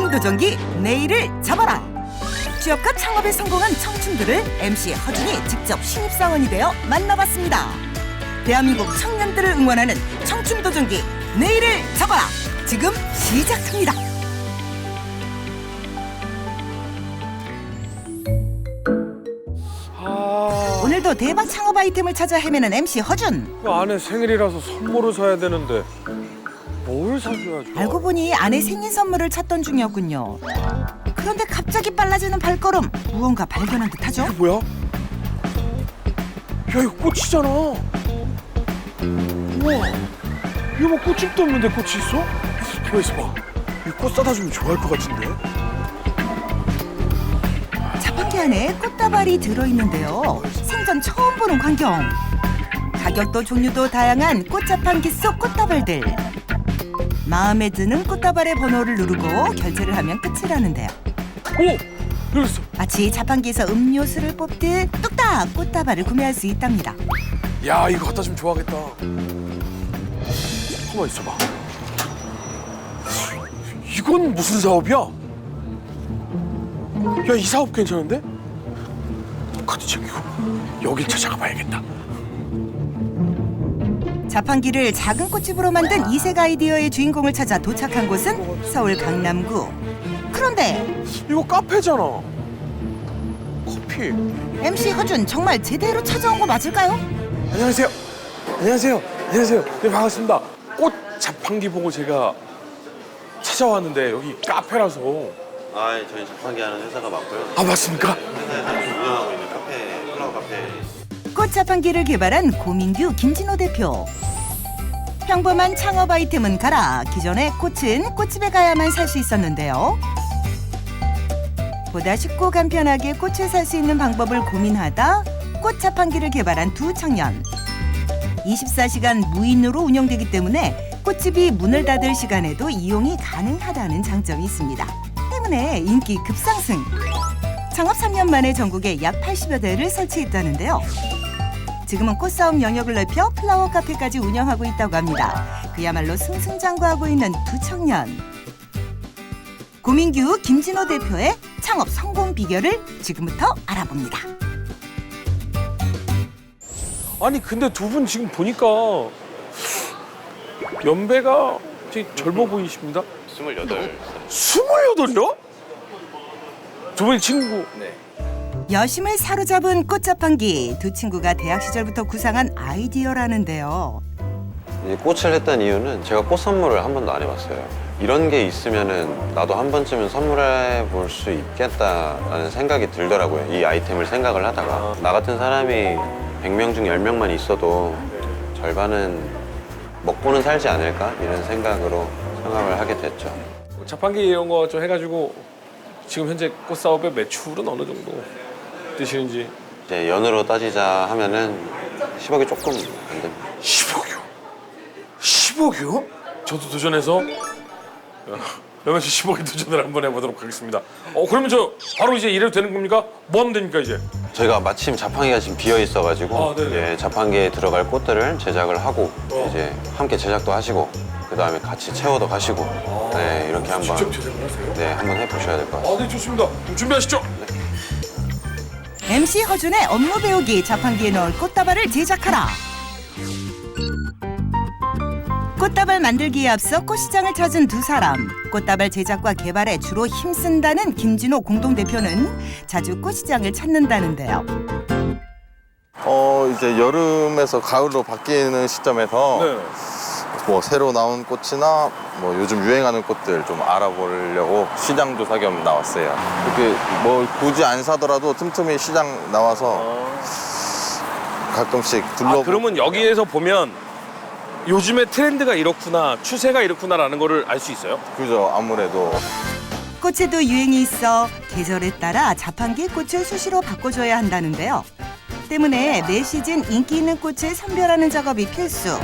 청춘도전기 내일을 잡아라. 취업과 창업에 성공한 청춘들을 MC 허준이 직접 신입사원이 되어 만나봤습니다. 대한민국 청년들을 응원하는 청춘도전기 내일을 잡아라. 지금 시작합니다. 오늘도 대박 창업 아이템을 찾아 헤매는 MC 허준. 그 아내 생일이라서 선물을 사야 되는데 뭘 사줘야 좋아? 알고 보니 아내 생일 선물을 찾던 중이었군요. 그런데 갑자기 빨라지는 발걸음. 무언가 발견한 듯하죠? 이게 뭐야? 야, 이거 꽃이잖아. 우와, 이거 뭐 꽃집도 없는데 꽃이 있어? 가만 있어봐. 이 꽃 사다 주면 좋아할 것 같은데? 자판기 안에 꽃다발이 들어있는데요. 생전 처음 보는 광경. 가격도 종류도 다양한 꽃자판기 속 꽃다발들. 마음에 드는 꽃다발의 번호를 누르고 결제를 하면 끝이라는데요. 오! 여기 있어. 마치 자판기에서 음료수를 뽑듯 뚝딱 꽃다발을 구매할 수 있답니다. 야, 이거 갖다 주면 좋아하겠다. 가만 있어봐. 이건 무슨 사업이야? 야, 이 사업 괜찮은데? 카드 챙기고 여길 찾아가 봐야겠다. 자판기를 작은 꽃집으로 만든 이색 아이디어의 주인공을 찾아 도착한 곳은 서울 강남구. 그런데 이거 카페잖아. 커피. MC 허준 정말 제대로 찾아온 거 맞을까요? 안녕하세요. 안녕하세요. 안녕하세요. 네, 반갑습니다. 꽃 자판기 보고 제가 찾아왔는데 여기 카페라서. 아, 저희 자판기 하는 회사가 맞고요. 아, 맞습니까? 회사에서 운영하고 있는 카페, 플라워 카페. 꽃 자판기를 개발한 고민규 김진호 대표. 평범한 창업 아이템은 가라. 기존의 꽃은 꽃집에 가야만 살 수 있었는데요. 보다 쉽고 간편하게 꽃을 살 수 있는 방법을 고민하다 꽃 자판기를 개발한 두 청년. 24시간 무인으로 운영되기 때문에 꽃집이 문을 닫을 시간에도 이용이 가능하다는 장점이 있습니다. 때문에 인기 급상승. 창업 3년 만에 전국에 약 80여 대를 설치했다는데요. 지금은 꽃사업 영역을 넓혀 플라워 카페까지 운영하고 있다고 합니다. 그야말로 승승장구하고 있는 두 청년. 고민규 김진호 대표의 창업 성공 비결을 지금부터 알아봅니다. 아니, 근데 두 분 지금 보니까 연배가 되게 젊어 보이십니다. 28살. 28이요? 두 분이 친구. 네. 여심을 사로잡은 꽃자판기. 두 친구가 대학 시절부터 구상한 아이디어라는데요. 이 꽃을 했던 이유는 제가 꽃 선물을 한 번도 안 해봤어요. 이런 게 있으면은 나도 한 번쯤은 선물해 볼 수 있겠다라는 생각이 들더라고요. 이 아이템을 생각을 하다가. 나 같은 사람이 100명 중 10명만 있어도 절반은 먹고는 살지 않을까? 이런 생각으로 창업을 하게 됐죠. 자판기 이런 거 좀 해가지고 지금 현재 꽃 사업의 매출은 어느 정도 되시는지. 이제 연으로 따지자 하면은 10억이 조금 안 됩니다. 10억이요? 10억이요? 저도 도전해서 연매출 10억에 도전을 한번 해보도록 하겠습니다. 그러면 저 바로 이제 이래도 되는 겁니까? 뭐 하면 됩니까 이제? 저희가 마침 자판기가 지금 비어 있어가지고 아, 네네. 예, 자판기에 들어갈 꽃들을 제작을 하고 이제 함께 제작도 하시고 그 다음에 같이 채워도 가시고 네, 이렇게 한번 직접 제작을 하세요? 네, 한번 해보셔야 될 것 같아요. 네, 좋습니다. 그럼 준비하시죠. MC 허준의 업무 배우기. 자판기에 넣을 꽃다발을 제작하라. 꽃다발 만들기에 앞서 꽃시장을 찾은 두 사람. 꽃다발 제작과 개발에 주로 힘쓴다는 김진호 공동대표는 자주 꽃시장을 찾는다는데요. 이제 여름에서 가을로 바뀌는 시점에서 네. 뭐 새로 나온 꽃이나 뭐 요즘 유행하는 꽃들 좀 알아보려고 시장 조사 겸 나왔어요. 이렇게 뭐 굳이 안 사더라도 틈틈이 시장 나와서 가끔씩 둘러보고. 그러면 여기에서 보면 요즘의 트렌드가 이렇구나, 추세가 이렇구나라는 거를 알 수 있어요? 그죠, 아무래도. 꽃에도 유행이 있어 계절에 따라 자판기 꽃을 수시로 바꿔줘야 한다는데요. 때문에 매 시즌 인기 있는 꽃을 선별하는 작업이 필수.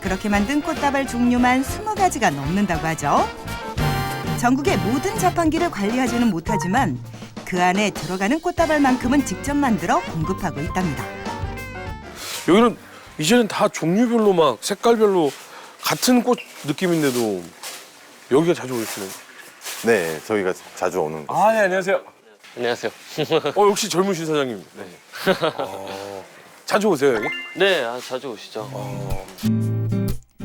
그렇게 만든 꽃다발 종류만 20가지가 넘는다고 하죠. 전국의 모든 자판기를 관리하지는 못하지만 그 안에 들어가는 꽃다발만큼은 직접 만들어 공급하고 있답니다. 여기는 이제는 다 종류별로 막 색깔별로 같은 꽃 느낌인데도 여기가 자주 오시네. 네, 저희가 자주 오는 곳. 아, 네, 안녕하세요. 안녕하세요. 역시 젊으신 사장님. 네. 자주 오세요, 여기? 네, 자주 오시죠.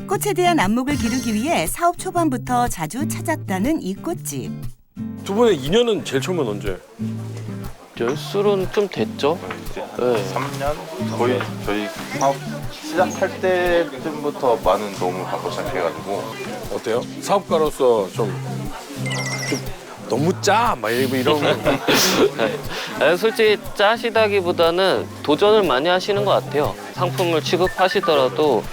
꽃에 대한 안목을 기르기 위해 사업 초반부터 자주 찾았다는 이 꽃집. 두 분의 인연은 제일 처음은 언제? 열수로는 좀 됐죠? 네. 3년? 거의 저희 사업 시작할 때쯤부터 많은 도움을 받고 시작해가지고 어때요? 사업가로서 좀 너무 짜? 막 이런 솔직히 짜시다기보다는 도전을 많이 하시는 것 같아요. 상품을 취급하시더라도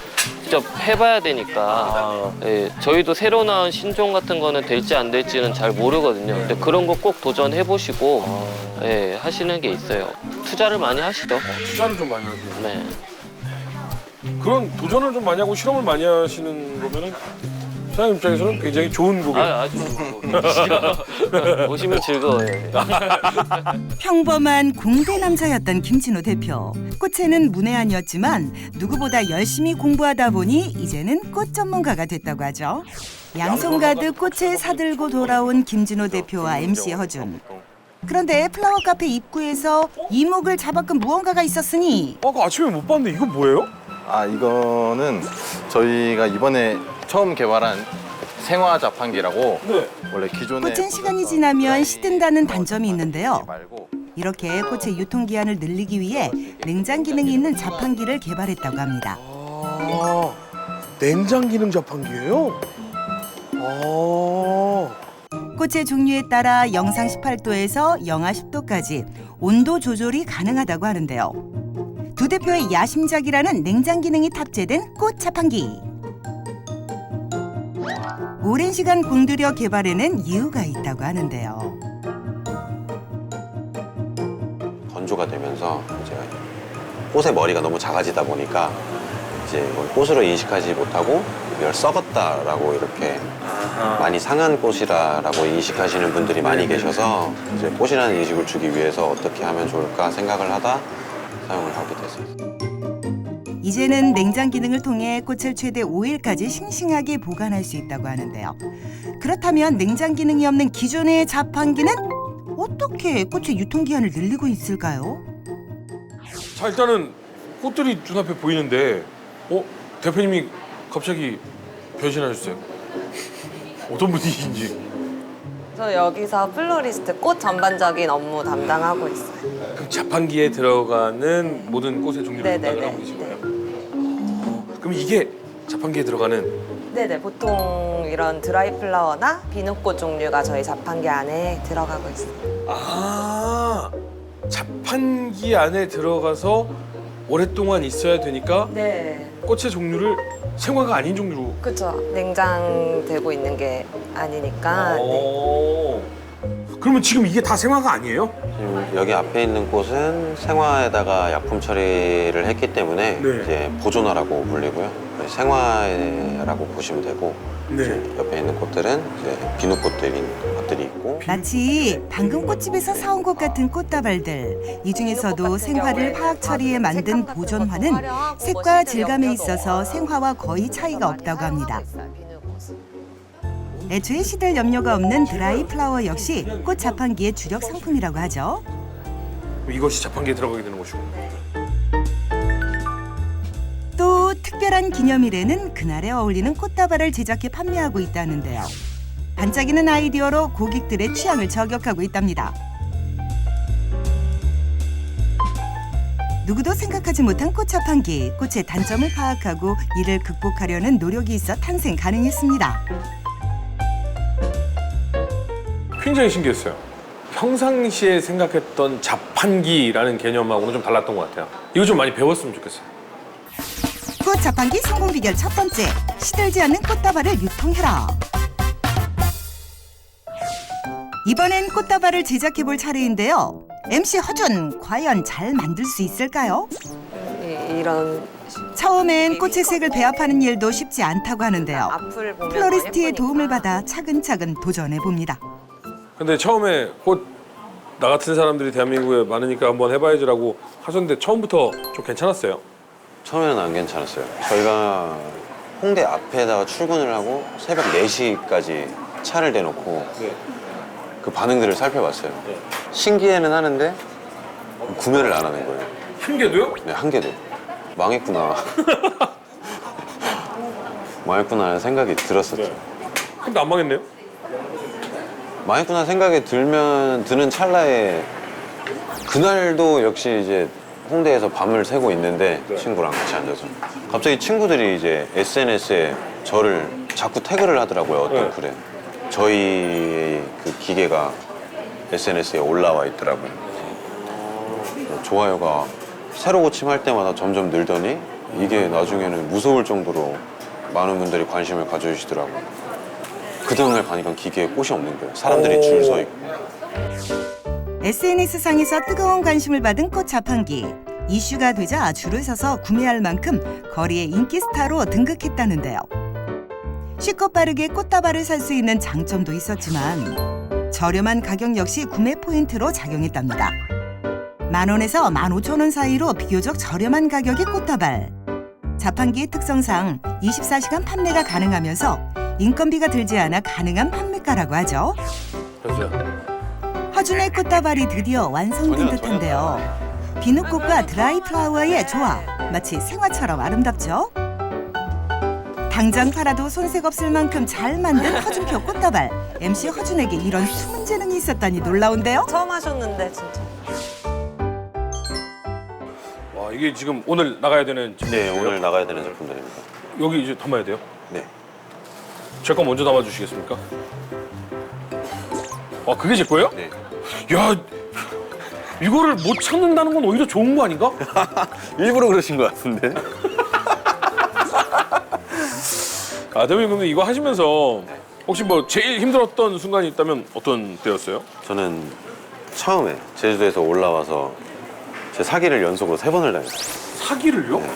직접 해봐야 되니까. 예, 저희도 새로 나온 신종 같은 거는 될지 안 될지는 잘 모르거든요. 근데 그런 거 꼭 도전해보시고 예, 하시는 게 있어요. 투자를 많이 하시죠. 투자를 좀 많이 하세요. 네. 그런 도전을 좀 많이 하고 실험을 많이 하시는 거면은 사장님 입장에서는 굉장히 좋은 고객. 아주 오시면 즐거워요. 예. 평범한 공대 남자였던 김진호 대표. 꽃에는 문외한이었지만 누구보다 열심히 공부하다 보니 이제는 꽃 전문가가 됐다고 하죠. 양손 가득 꽃을 사들고 돌아온 김진호 대표와 MC 허준. 그런데 플라워 카페 입구에서 이목을 잡아끈 무언가가 있었으니 아까 아침에 못 봤는데 이거 뭐예요? 아, 이거는 저희가 이번에 처음 개발한 생화 자판기라고 네. 원래 기존에 꽃은 시간이 지나면 시든다는 단점이 있는데요. 말고 이렇게 꽃의 유통기한을 늘리기 위해 냉장 기능이 있는 자판기를 개발했다고 합니다. 아, 냉장 기능 자판기예요? 아. 꽃의 종류에 따라 영상 18도에서 영하 10도까지 온도 조절이 가능하다고 하는데요. 두 대표의 야심작이라는 냉장 기능이 탑재된 꽃 자판기. 오랜 시간 공들여 개발해낸 이유가 있다고 하는데요. 건조가 되면서 이제 꽃의 머리가 너무 작아지다 보니까 이제 이걸 꽃으로 인식하지 못하고 이걸 썩었다라고 이렇게 많이 상한 꽃이라고 인식하시는 분들이 많이 계셔서 이제 꽃이라는 인식을 주기 위해서 어떻게 하면 좋을까 생각을 하다 사용을 하게 됐어요. 이제는 냉장 기능을 통해 꽃을 최대 5일까지 싱싱하게 보관할 수 있다고 하는데요. 그렇다면 냉장 기능이 없는 기존의 자판기는 어떻게 꽃의 유통기한을 늘리고 있을까요? 자, 일단은 꽃들이 눈앞에 보이는데 대표님이 갑자기 변신하셨어요. 어떤 분이신지. 저 여기서 플로리스트 꽃 전반적인 업무 담당하고 있어요. 그럼 자판기에 들어가는 모든 꽃의 종류를 네네네. 담당하고 계신 거예요? 그럼 이게 자판기에 들어가는 네네, 보통 이런 드라이 플라워나 비누꽃 종류가 저희 자판기 안에 들어가고 있어요. 자판기 안에 들어가서 오랫동안 있어야 되니까 네, 꽃의 종류를 생화가 아닌 종류로. 그렇죠. 냉장되고 있는 게 아니니까. 네. 그러면 지금 이게 다 생화가 아니에요? 지금 여기 앞에 있는 꽃은 생화에다가 약품 처리를 했기 때문에 네. 이제 보존화라고 불리고요. 생화라고 보시면 되고 네. 이제 옆에 있는 꽃들은 이제 비누꽃들인 것들이 있고 마치 방금 꽃집에서 사온 것 같은 꽃다발들. 이 중에서도 생화를 화학 처리해 만든 보존화는 색과 질감에 있어서 생화와 거의 차이가 없다고 합니다. 애초에 시들 염려가 없는 드라이 플라워 역시 꽃 자판기의 주력 상품이라고 하죠. 이것이 자판기에 들어가게 되는 것이고. 또 특별한 기념일에는 그날에 어울리는 꽃다발을 제작해 판매하고 있다는데요. 반짝이는 아이디어로 고객들의 취향을 저격하고 있답니다. 누구도 생각하지 못한 꽃 자판기, 꽃의 단점을 파악하고 이를 극복하려는 노력이 있어 탄생 가능했습니다. 굉장히 신기했어요. 평상시에 생각했던 자판기라는 개념하고는 좀 달랐던 것 같아요. 이거 좀 많이 배웠으면 좋겠어요. 꽃 자판기 성공 비결 첫 번째, 시들지 않는 꽃다발을 유통해라. 이번엔 꽃다발을 제작해볼 차례인데요. MC 허준, 과연 잘 만들 수 있을까요? 이런 처음엔 꽃의 색을 배합하는 일도 쉽지 않다고 하는데요. 앞을 보면 플로리스트의 더 도움을 예쁘니까. 받아 차근차근 도전해봅니다. 근데 처음에 나 같은 사람들이 대한민국에 많으니까 한번 해봐야지라고 하셨는데 처음부터 좀 괜찮았어요? 처음에는 안 괜찮았어요. 저희가 홍대 앞에다가 출근을 하고 새벽 4시까지 차를 대놓고 그 반응들을 살펴봤어요. 신기해는 하는데 구매를 안 하는 거예요. 한 개도요? 네, 한 개도. 망했구나. 망했구나 하는 생각이 들었었죠. 근데 안 망했네요? 망했구나 생각이 드는 찰나에 그날도 역시 이제 홍대에서 밤을 새고 있는데 친구랑 같이 앉아서 갑자기 친구들이 이제 SNS에 저를 자꾸 태그를 하더라고요. 어떤 글에 저희 그 기계가 SNS에 올라와 있더라고요. 좋아요가 새로 고침할 때마다 점점 늘더니 이게 나중에는 무서울 정도로 많은 분들이 관심을 가져주시더라고요. 그 다음날 가니까 기계에 꽃이 없는 거예요. 사람들이 줄 서 있고. SNS상에서 뜨거운 관심을 받은 꽃 자판기. 이슈가 되자 줄을 서서 구매할 만큼 거리의 인기 스타로 등극했다는데요. 쉽고 빠르게 꽃다발을 살 수 있는 장점도 있었지만 저렴한 가격 역시 구매 포인트로 작용했답니다. 10,000원에서 15,000원 사이로 비교적 저렴한 가격의 꽃다발. 자판기의 특성상 24시간 판매가 가능하면서 인건비가 들지 않아 가능한 판매가라고 하죠. 허준의 꽃다발이 드디어 완성된 듯한데요. 비누꽃과 드라이 플라워의 조합, 마치 생화처럼 아름답죠? 당장 팔아도 손색 없을 만큼 잘 만든 허준표 꽃다발. MC 허준에게 이런 숨은 재능이 있었다니 놀라운데요? 처음 하셨는데 진짜. 와, 이게 지금 오늘 나가야 되는 네, 제품이에요? 오늘 나가야 되는 제품들입니다. 여기 이제 담아야 돼요? 네. 제 거 먼저 담아주시겠습니까? 아, 그게 제 거예요? 네. 야, 이거를 못 찾는다는 건 오히려 좋은 거 아닌가? 일부러 그러신 것 같은데. 아, 대표님 근데 이거 하시면서 혹시 뭐 제일 힘들었던 순간이 있다면 어떤 때였어요? 저는 처음에 제주도에서 올라와서 제 사기를 연속으로 3번을 당했어요. 사기를요? 네.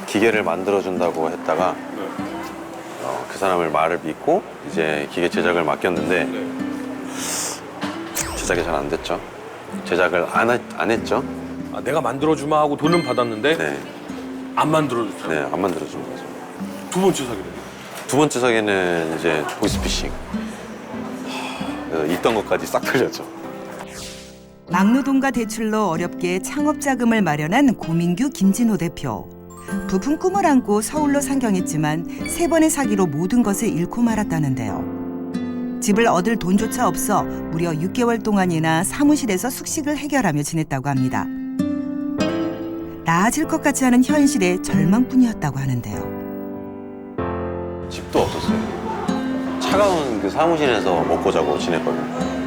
기계를 만들어준다고 했다가 그 사람을 말을 믿고 이제 기계 제작을 맡겼는데 제작이 잘 안 됐죠. 제작을 안 했죠. 아, 내가 만들어주마 하고 돈은 받았는데 네, 안 만들어줬어요. 네, 안 만들어준 거죠. 두 번째 사기를. 두 번째 사기는 이제 보이스피싱. 그래서 있던 것까지 싹 틀렸죠. 막노동과 대출로 어렵게 창업 자금을 마련한 고민규 김진호 대표. 부푼 꿈을 안고 서울로 상경했지만 3번의 사기로 모든 것을 잃고 말았다는데요. 집을 얻을 돈조차 없어 무려 6개월 동안이나 사무실에서 숙식을 해결하며 지냈다고 합니다. 나아질 것 같지 않은 현실에 절망뿐이었다고 하는데요. 집도 없었어요. 차가운 그 사무실에서 먹고 자고 지냈거든요.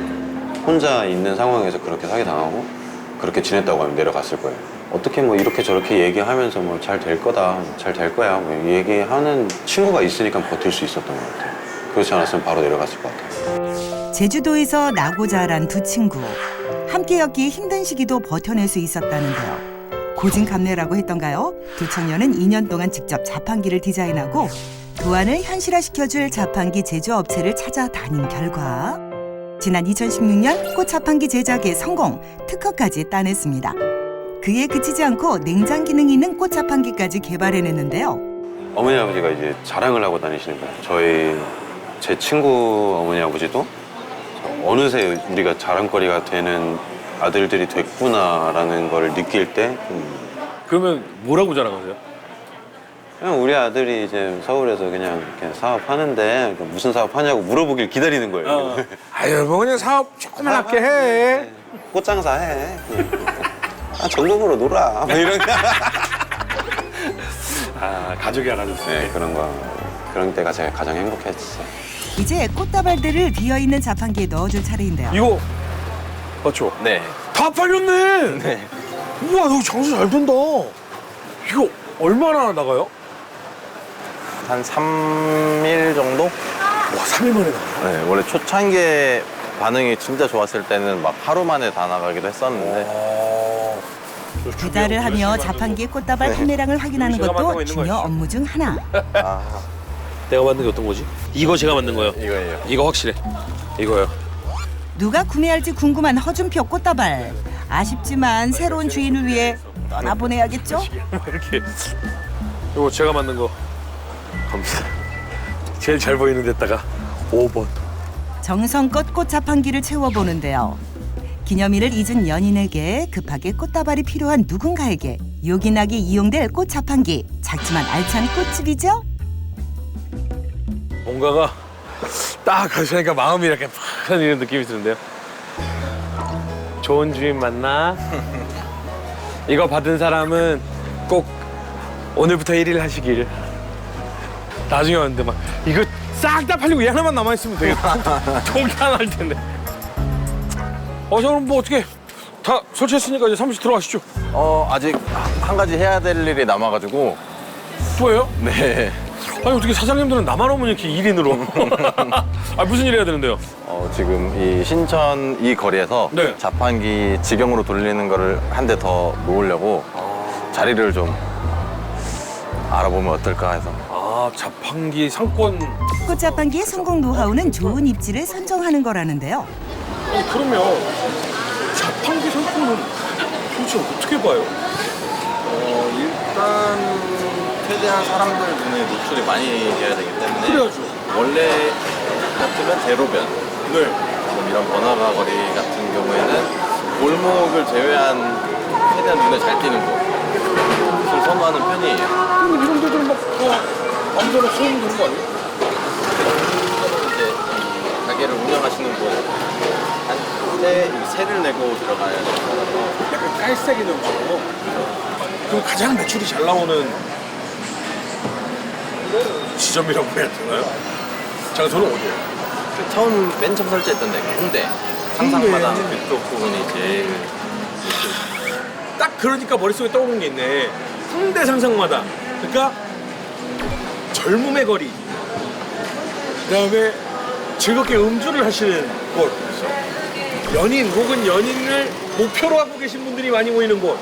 혼자 있는 상황에서 그렇게 사기당하고 그렇게 지냈다고 하면 내려갔을 거예요. 어떻게 뭐 이렇게 저렇게 얘기하면서 뭐 잘 될 거다, 잘 될 거야 뭐 얘기하는 친구가 있으니까 버틸 수 있었던 것 같아요. 그렇지 않았으면 바로 내려갔을 것 같아요. 제주도에서 나고 자란 두 친구. 함께였기에 힘든 시기도 버텨낼 수 있었다는데요. 고진감래라고 했던가요? 두 청년은 2년 동안 직접 자판기를 디자인하고 도안을 현실화시켜줄 자판기 제조업체를 찾아다닌 결과 지난 2016년 꽃 자판기 제작에 성공, 특허까지 따냈습니다. 그에 그치지 않고 냉장 기능이 있는 꽃 자판기까지 개발해냈는데요. 어머니 아버지가 이제 자랑을 하고 다니시는 거예요. 제 친구 어머니 아버지도 어느새 우리가 자랑거리가 되는 아들들이 됐구나라는 걸 느낄 때 그러면 뭐라고 자랑하세요? 그냥 우리 아들이 이제 서울에서 그냥 이렇게 사업하는데 무슨 사업하냐고 물어보길 기다리는 거예요. 아유, 뭐 그냥 사업 조그맣게 해. 꽃장사 해. 전국으로 놀아. 뭐 이런 거. 아, 가족이 알아줬어요. 네, 그런 때가 제가 가장 행복했어요. 이제 꽃다발들을 비어있는 자판기에 넣어줄 차례인데요. 이거 맞죠? 네. 다 팔렸네. 네. 우와, 여기 장사 잘 된다. 이거 얼마나 나가요? 한 3일 정도? 와, 3일 만에 나가요? 네, 원래 초창기에 반응이 진짜 좋았을 때는 막 하루 만에 다 나가기도 했었는데 배달을 하며 자판기의 꽃다발 판매량을 확인하는 제가 만든 거 것도 있는 중요 거죠. 업무 중 하나. 내가 만든 게 어떤 거지? 이거 제가 만든 거예요. 이거예요. 이거 확실해. 이거요. 누가 구매할지 궁금한 허준표 꽃다발. 아쉽지만 새로운 주인을 위해 떠나보내야겠죠? 이렇게. 이거 제가 만든 거. 갑니다. 제일 잘 보이는 데다가 5번. 정성껏 꽃 자판기를 채워보는데요. 기념일을 잊은 연인에게 급하게 꽃다발이 필요한 누군가에게 요긴하게 이용될 꽃 자판기. 작지만 알찬 꽃집이죠? 뭔가가 딱 가시니까 마음이 이렇게 팍 하는 이런 느낌이 드는데요. 좋은 주인 만나. 이거 받은 사람은 꼭 오늘부터 1일 하시길. 나중에 왔는데 막 이거 싹 다 팔리고 얘 하나만 남아있으면 되겠다. 종이 하나 할 텐데. 자 그럼 뭐 어떻게 다 설치했으니까 이제 사무실 들어가시죠. 아직 한 가지 해야 될 일이 남아가지고. 또예요? 네. 아니 어떻게 사장님들은 나만 오면 이렇게 1인으로. 아 무슨 일 해야 되는데요? 지금 이 신천 이 거리에서 네. 자판기 직영으로 돌리는 거를 한 대 더 놓으려고 자리를 좀 알아보면 어떨까 해서. 아 자판기 상권. 꽃 자판기의 성공 노하우는 좋은 입지를 선정하는 거라는데요. 그러면 자판기 상권은 도대체 어떻게 봐요? 일단 최대한 사람들 눈에 노출이 많이 돼야 되기 때문에 그래야죠. 원래 같으면 대로변 네. 이런 번화가 거리 같은 경우에는 골목을 제외한 최대한 눈에 잘 띄는 곳을 선호하는 편이에요. 그럼 이런 데들은 막 아무데나 세우면 되는 거 아니에요? 이제 이 가게를 운영하시는 분한테 세를 내고 들어가야 돼요. 약간 깔싸게 넘쳐. 그럼 가장 매출이 잘 나오는 지점이라고 해야 되나요? 장소는 어디예요? 처음 맨 처음 설치했던 데가 홍대 상상마당 그쪽 부분이 제일 딱 그러니까 머릿속에 떠오르는 게 있네. 홍대 상상마당. 그러니까 젊음의 거리. 그다음에 즐겁게 음주를 하시는 곳. 연인 혹은 연인을 목표로 하고 계신 분들이 많이 모이는 곳.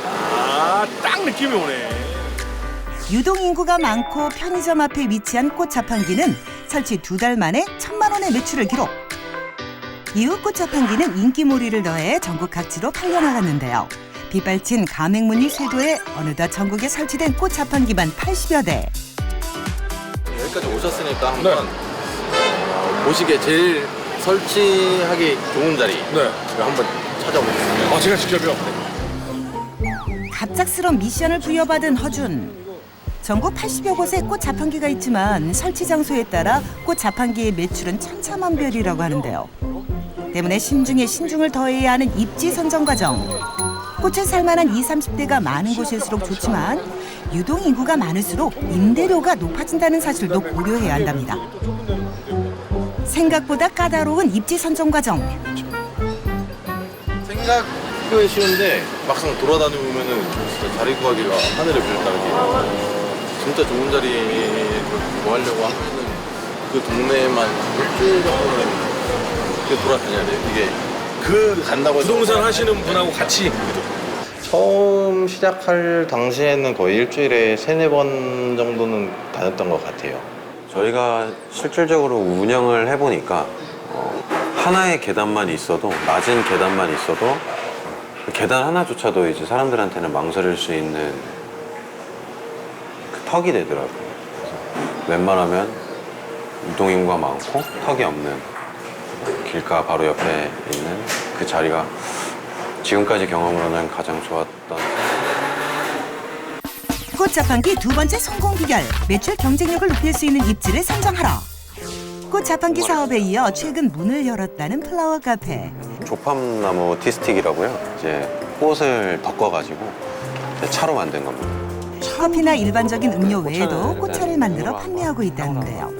아, 딱 느낌이 오네. 유동 인구가 많고 편의점 앞에 위치한 꽃 자판기는 설치 2달 만에 1,000만 원의 매출을 기록. 이후 꽃 자판기는 인기몰이를 더해 전국 각지로 팔려나갔는데요. 빗발친 가맹문이 쇄도해 어느덧 전국에 설치된 꽃 자판기만 80여 대. 여기까지 오셨으니까 한번 보시기에 제일 설치하기 좋은 자리 네. 한번 찾아보겠습니다. 제가 직접요. 갑작스런 미션을 부여받은 허준. 전국 80여 곳에 꽃 자판기가 있지만 설치 장소에 따라 꽃 자판기의 매출은 천차만별이라고 하는데요. 때문에 신중에 신중을 더해야 하는 입지 선정 과정. 꽃을 살 만한 20, 30대가 많은 곳일수록 좋지만 유동 인구가 많을수록 임대료가 높아진다는 사실도 고려해야 한답니다. 생각보다 까다로운 입지 선정 과정. 생각은 쉬운데 막상 돌아다니고 보면은 진짜 자리 구하기가 하늘의 별 따르기. 진짜 좋은 자리를 구하려고 하면은 그 동네만 일주일 정도는 이렇게 돌아다녀야 돼요. 이게 그 간다고 해서 부동산 하시는 분하고 같이. 처음 시작할 당시에는 거의 일주일에 3-4번 정도는 다녔던 것 같아요. 저희가 실질적으로 운영을 해보니까 하나의 계단만 있어도, 낮은 계단만 있어도 그 계단 하나조차도 이제 사람들한테는 망설일 수 있는 그 턱이 되더라고요. 그래서 웬만하면 유동인구가 많고 턱이 없는 길가 바로 옆에 있는 그 자리가 지금까지 경험으로는 가장 좋았던. 꽃 자판기 2번째 성공 비결. 매출 경쟁력을 높일 수 있는 입지를 선정하라. 꽃 자판기 사업에 이어 최근 문을 열었다는 플라워 카페. 조팝나무 티스틱이라고요. 이제 꽃을 덮어가지고 차로 만든 겁니다. 커피나 일반적인 음료 외에도 꽃차를 만들어 판매하고 있다는데요.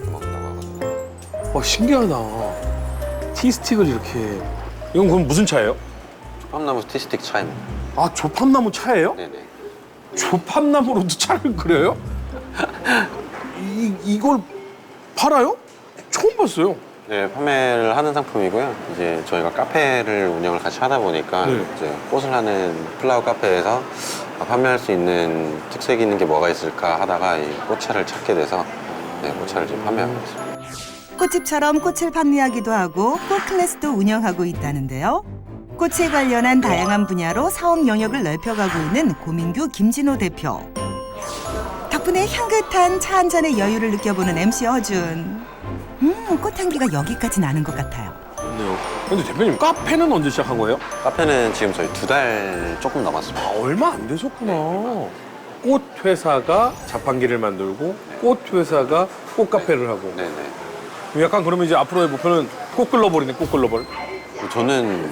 신기하다. 티스틱을 이렇게. 이건 그럼 무슨 차예요? 조팝나무 티스틱 차입니다. 아, 조팝나무 차예요? 네네. 조팝나무로도 차를 끓여요? 이걸 팔아요? 처음 봤어요. 네, 판매를 하는 상품이고요. 이제 저희가 카페를 운영을 같이 하다 보니까 네. 이제 꽃을 하는 플라워 카페에서 판매할 수 있는 특색 있는 게 뭐가 있을까 하다가 이 꽃차를 찾게 돼서 꽃차를 지금 판매하고 있습니다. 꽃집처럼 꽃을 판매하기도 하고 꽃 클래스도 운영하고 있다는데요. 꽃에 관련한 다양한 분야로 사업 영역을 넓혀가고 있는 고민규 김진호 대표. 덕분에 향긋한 차 한 잔의 여유를 느껴보는 MC 허준. 꽃향기가 여기까지 나는 것 같아요. 네요. 근데 대표님 카페는 언제 시작한 거예요? 카페는 지금 저희 2달 조금 넘었습니다. 아, 얼마 안 되셨구나. 꽃 회사가 자판기를 만들고 꽃 회사가 꽃 카페를 하고. 네네. 약간 그러면 이제 앞으로의 목표는 꽃글로벌이네, 꽃글로벌. 저는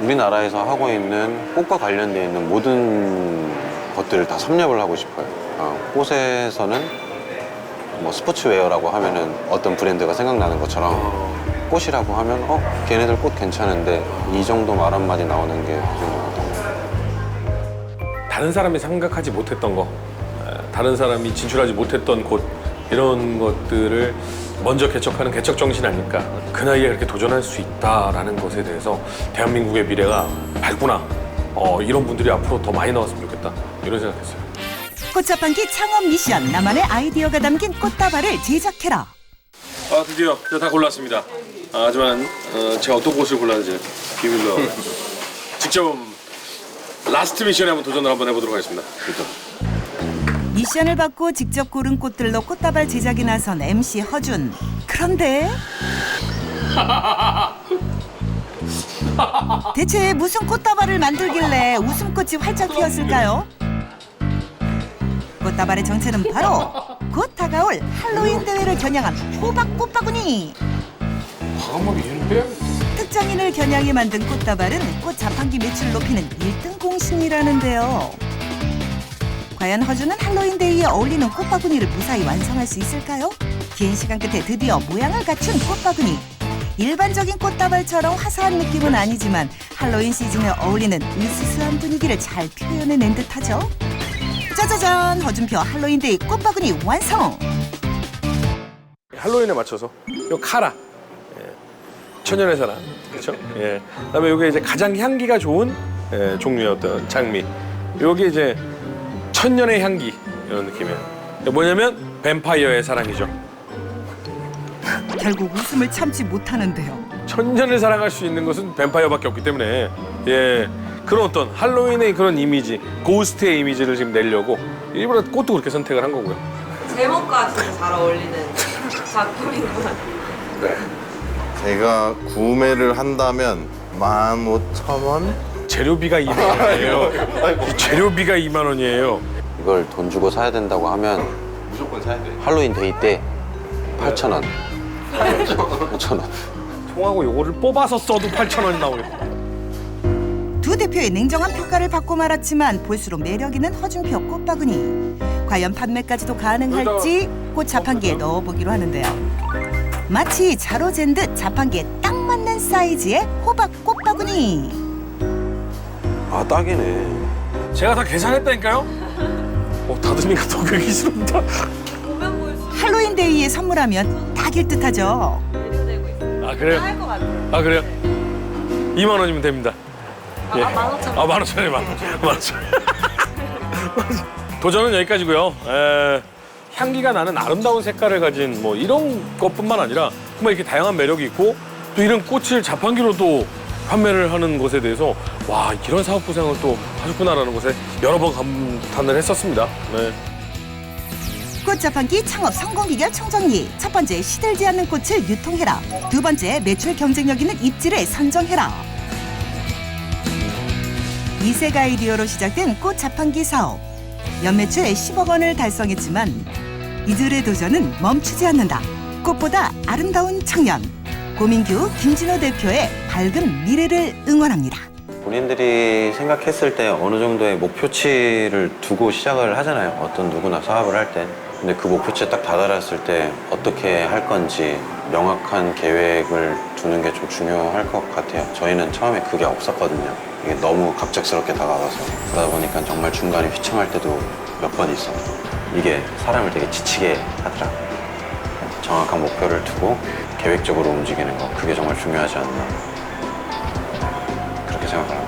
우리나라에서 하고 있는 꽃과 관련되어 있는 모든 것들을 다 섭렵을 하고 싶어요. 꽃에서는 뭐 스포츠웨어라고 하면은 어떤 브랜드가 생각나는 것처럼 꽃이라고 하면 걔네들 꽃 괜찮은데 이 정도 말 한마디 나오는 게 그 정도거든요. 다른 사람이 생각하지 못했던 거, 다른 사람이 진출하지 못했던 곳, 이런 것들을 먼저 개척하는 개척 정신 아닐까. 그 나이에 그렇게 도전할 수 있다라는 것에 대해서 대한민국의 미래가 밝구나. 이런 분들이 앞으로 더 많이 나왔으면 좋겠다. 이런 생각했어요. 꽃자판기 창업 미션, 나만의 아이디어가 담긴 꽃다발을 제작해라. 드디어 다 골랐습니다. 하지만 제가 어떤 꽃을 골랐는지 비밀로 직접 라스트 미션에 한번 도전을 한번 해보도록 하겠습니다. 미션을 받고 직접 고른 꽃들로 꽃다발 제작에 나선 MC 허준. 그런데 대체 무슨 꽃다발을 만들길래 웃음꽃이 활짝 피었을까요? 꽃다발의 정체는 바로 곧 다가올 할로윈 대회를 겨냥한 호박 꽃바구니. 과감하게 얘는 빼야 특정인을 겨냥해 만든 꽃다발은 꽃 자판기 매출을 높이는 1등 공신이라는데요. 과연 허준은 할로윈 데이에 어울리는 꽃바구니를 무사히 완성할 수 있을까요? 긴 시간 끝에 드디어 모양을 갖춘 꽃바구니. 일반적인 꽃다발처럼 화사한 느낌은 아니지만 할로윈 시즌에 어울리는 으스스한 분위기를 잘 표현해낸 듯하죠. 짜자잔, 허준표 할로윈 데이 꽃바구니 완성! 할로윈에 맞춰서 요 카라, 천연의 사랑, 그렇죠? 예. 그다음에 요게 이제 가장 향기가 좋은 종류의 어떤 장미. 요게 이제 천년의 향기 이런 느낌이에요. 뭐냐면 뱀파이어의 사랑이죠. 결국 웃음을 참지 못하는데요. 천년을 사랑할 수 있는 것은 뱀파이어밖에 없기 때문에 그런 어떤 할로윈의 그런 이미지, 고스트의 이미지를 지금 내려고 일부러 꽃도 그렇게 선택을 한 거고요. 제목과 진짜 잘 어울리는 작품이구나. 제가 구매를 한다면 15,000원? 재료비가 2만 원이에요. 재료비가 2만 원이에요. 이걸 돈 주고 사야 된다고 하면 무조건 사야 돼. 할로윈 데이 때 8,000원. 5,000원. 통하고 요거를 뽑아서 써도 8,000원이 나오겠다. 두 대표의 냉정한 평가를 받고 말았지만 볼수록 매력 있는 허준표 꽃바구니. 과연 판매까지도 가능할지 꽃 자판기에 넣어보기로 하는데요. 마치 자로 잰 듯 자판기에 딱 맞는 사이즈의 호박 꽃바구니. 딱이네. 제가 다 계산했다니까요. 다듬이가 더 괴기스럽다. 할로윈 데이에 선물하면 딱일 듯하죠. 아 그래요? 할것 같아요. 아 그래요? 2만 원이면 됩니다. 예. 15,000원. 15,000원에 15,000원. 도전은 여기까지고요. 향기가 나는 아름다운 색깔을 가진 뭐 이런 것뿐만 아니라 정말 이렇게 다양한 매력이 있고 또 이런 꽃을 자판기로 또 판매를 하는 것에 대해서 와 이런 사업 구상을 또 하셨구나라는 것에 여러 번 감탄을 했었습니다. 네. 꽃 자판기 창업 성공 비결 총정리. 첫 번째, 시들지 않는 꽃을 유통해라. 두 번째, 매출 경쟁력 있는 입지를 선정해라. 이색 아이디어로 시작된 꽃 자판기 사업. 연매출 10억 원을 달성했지만 이들의 도전은 멈추지 않는다. 꽃보다 아름다운 청년. 고민규, 김진호 대표의 밝은 미래를 응원합니다. 본인들이 생각했을 때 어느 정도의 목표치를 두고 시작을 하잖아요. 어떤 누구나 사업을 할 때. 근데 그 목표치에 딱 다다랐을 때 어떻게 할 건지 명확한 계획을 두는 게 좀 중요할 것 같아요. 저희는 처음에 그게 없었거든요. 이게 너무 갑작스럽게 다가와서. 그러다 보니까 정말 중간에 휘청할 때도 몇 번 있어. 이게 사람을 되게 지치게 하더라고요. 정확한 목표를 두고 계획적으로 움직이는 거, 그게 정말 중요하지 않나. 그렇게 생각합니다.